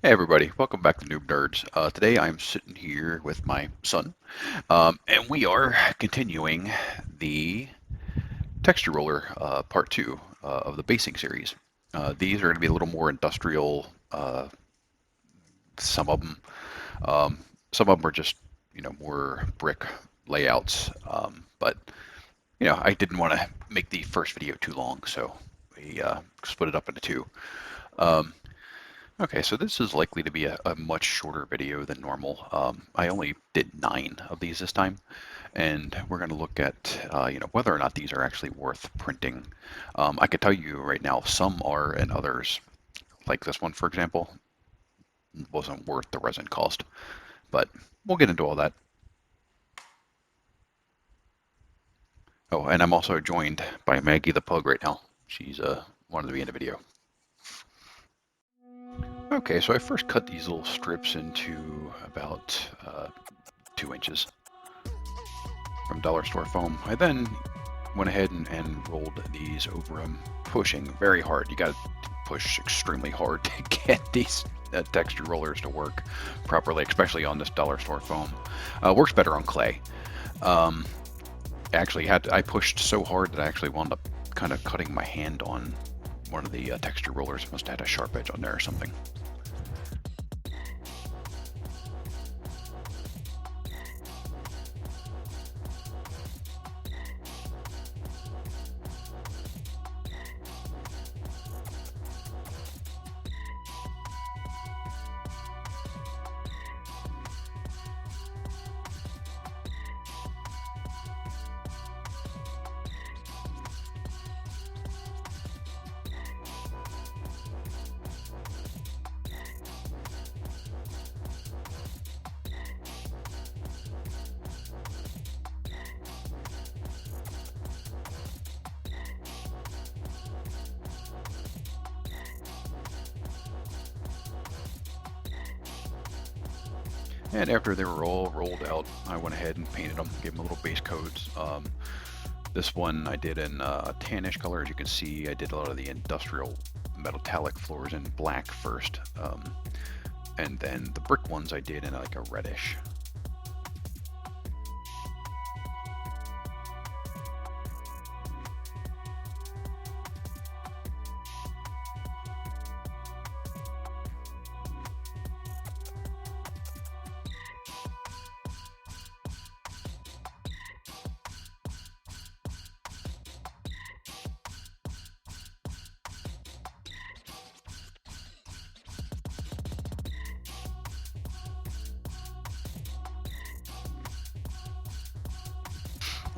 Hey everybody, welcome back to Noob Nerds. Today I'm sitting here with my son, and we are continuing the texture roller part two of the basing series. These are going to be a little more industrial. Some of them, um, some of them are just more brick layouts. But I didn't want to make the first video too long, so we split it up into two. Um, Okay, so this is likely to be a much shorter video than normal. I only did 9 of these this time, and we're going to look at whether or not these are actually worth printing. I could tell you right now, some are, and others, like this one, for example, wasn't worth the resin cost. But we'll get into all that. Oh, and I'm also joined by Maggie the Pug right now. She's wanted to be in the video. Okay, so I first cut these little strips into about 2 inches from dollar store foam. I then went ahead and rolled these over them, pushing very hard. You got to push extremely hard to get these texture rollers to work properly, especially on this dollar store foam. Works better on clay. Um, I pushed so hard that I actually wound up kind of cutting my hand on one of the texture rollers. Must have had a sharp edge on there or something. And after they were all rolled out, I went ahead and painted them, gave them a little base coats. This one I did in a tannish color. As you can see, I did a lot of the industrial metallic floors in black first. And then the brick ones I did in like a reddish.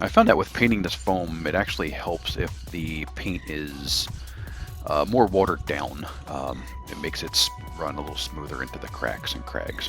I found that with painting this foam, it actually helps if the paint is more watered down. It makes it run a little smoother into the cracks and crags.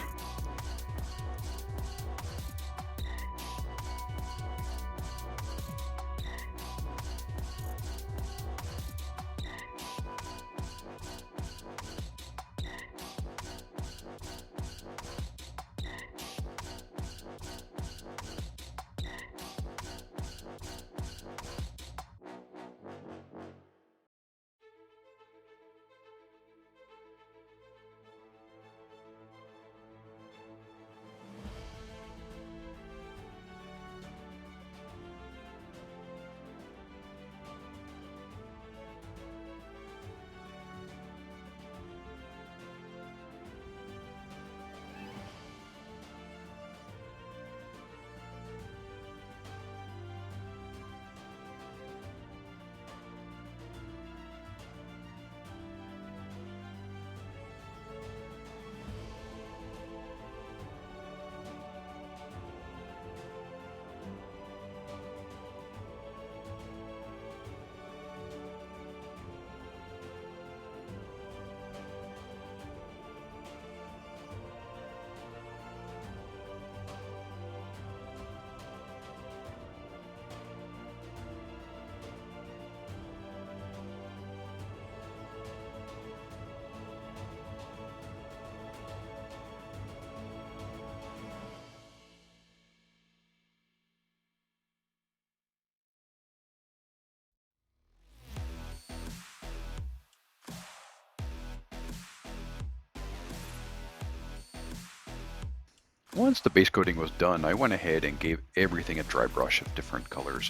Once the base coating was done, I went ahead and gave everything a dry brush of different colors.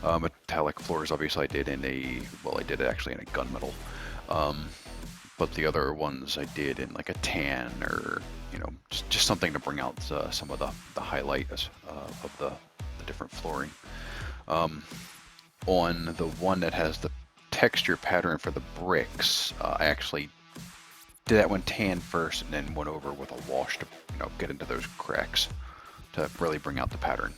Metallic floors, obviously, I did in I did it actually in a gunmetal. Um, but the other ones I did in like a tan or, just something to bring out some of the highlight of the different flooring. Um, on the one that has the texture pattern for the bricks, I actually did that one tan first and then went over with a wash to get into those cracks to really bring out the pattern.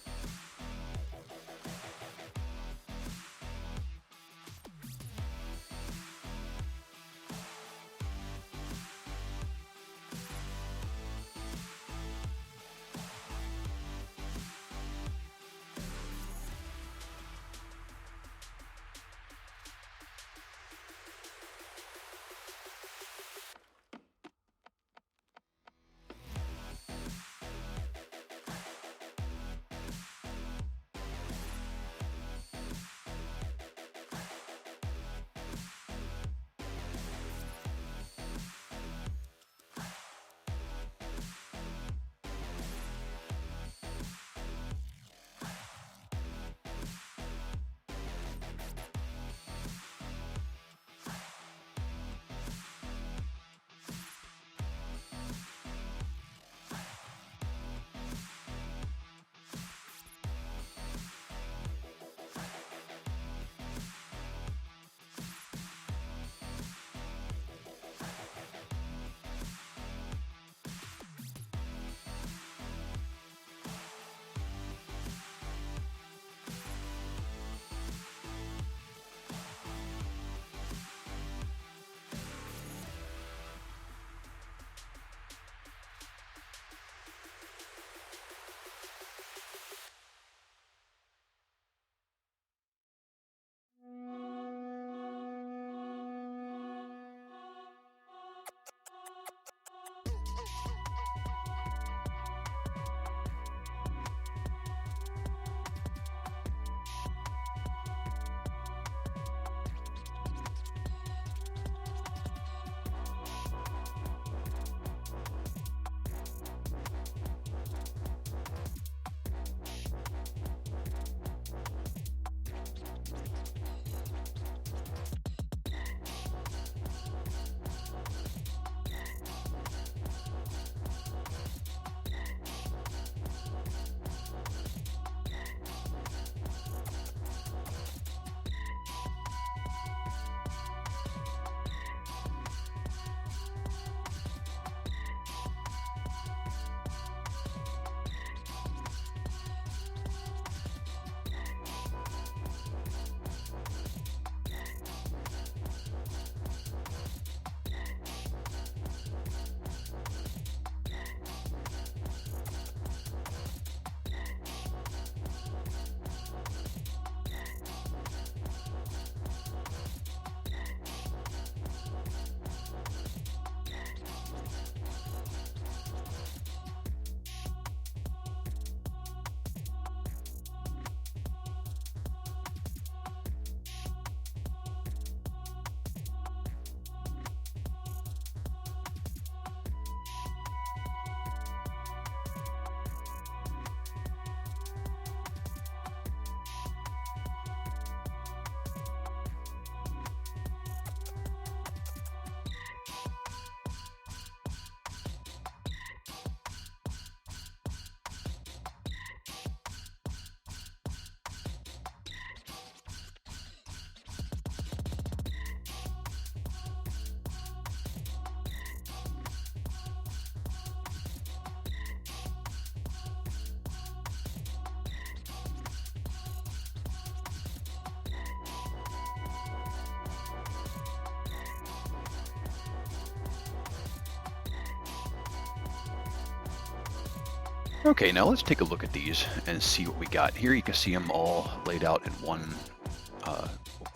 Okay, now let's take a look at these and see what we got. Here you can see them all laid out in one,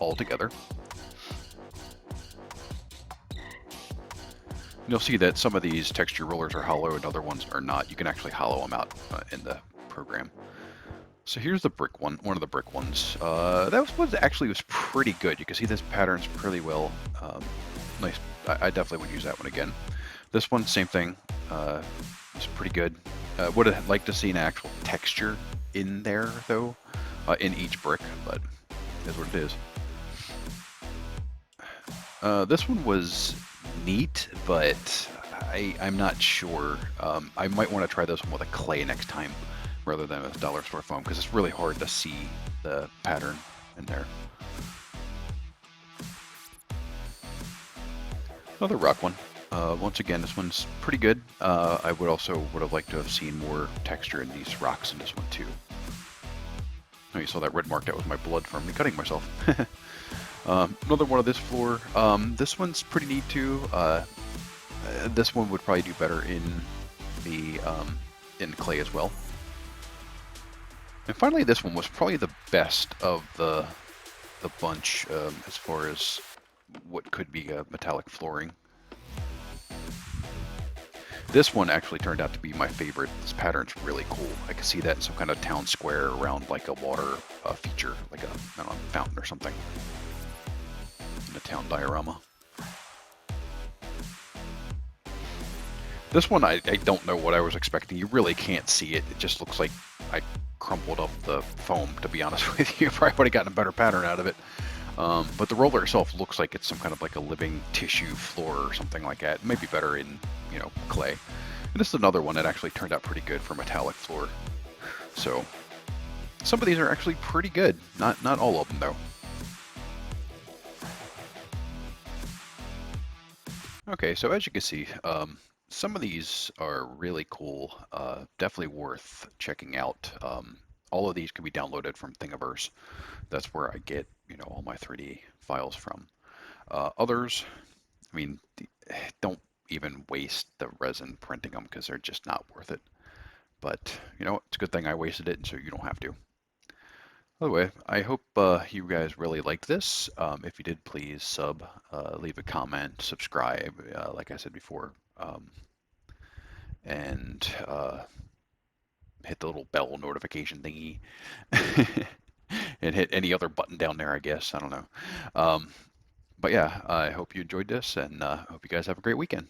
all together. You'll see that some of these texture rollers are hollow and other ones are not. You can actually hollow them out in the program. So here's the brick one of the brick ones. That was actually was pretty good. You can see this pattern's pretty well. Nice. I definitely would use that one again. This one, same thing. It's pretty good. Would have liked to see an actual texture in there though, in each brick, but it is what it is. This one was neat, but I'm not sure. I might want to try this one with a clay next time rather than a dollar store foam because it's really hard to see the pattern in there. Another rock one. Once again, this one's pretty good. I would have liked to have seen more texture in these rocks in this one too. Oh, you saw that red mark? That was my blood from me cutting myself. Another one of this floor. This one's pretty neat too. This one would probably do better the in clay as well. And finally, this one was probably the best of the bunch as far as what could be a metallic flooring. This one actually turned out to be my favorite. This pattern's really cool. I can see that in some kind of town square around like a water feature, like a, I don't know, fountain or something in a town diorama. This one, I don't know what I was expecting. You really can't see it. It just looks like I crumpled up the foam, to be honest with you. Probably would have gotten a better pattern out of it. But the roller itself looks like it's some kind of like a living tissue floor or something like that. It might be better in, you know, clay. And this is another one that actually turned out pretty good for metallic floor. So some of these are actually pretty good. Not all of them though. Okay, so as you can see, some of these are really cool. Definitely worth checking out. All of these can be downloaded from Thingiverse. That's where I get, you know, all my 3D files from. Others, I mean, don't even waste the resin printing them because they're just not worth it. But, you know, it's a good thing I wasted it, and so you don't have to. By the way, I hope you guys really liked this. If you did, please leave a comment, subscribe, like I said before, and hit the little bell notification thingy, and hit any other button down there, I guess. I don't know. But yeah, I hope you enjoyed this, and hope you guys have a great weekend.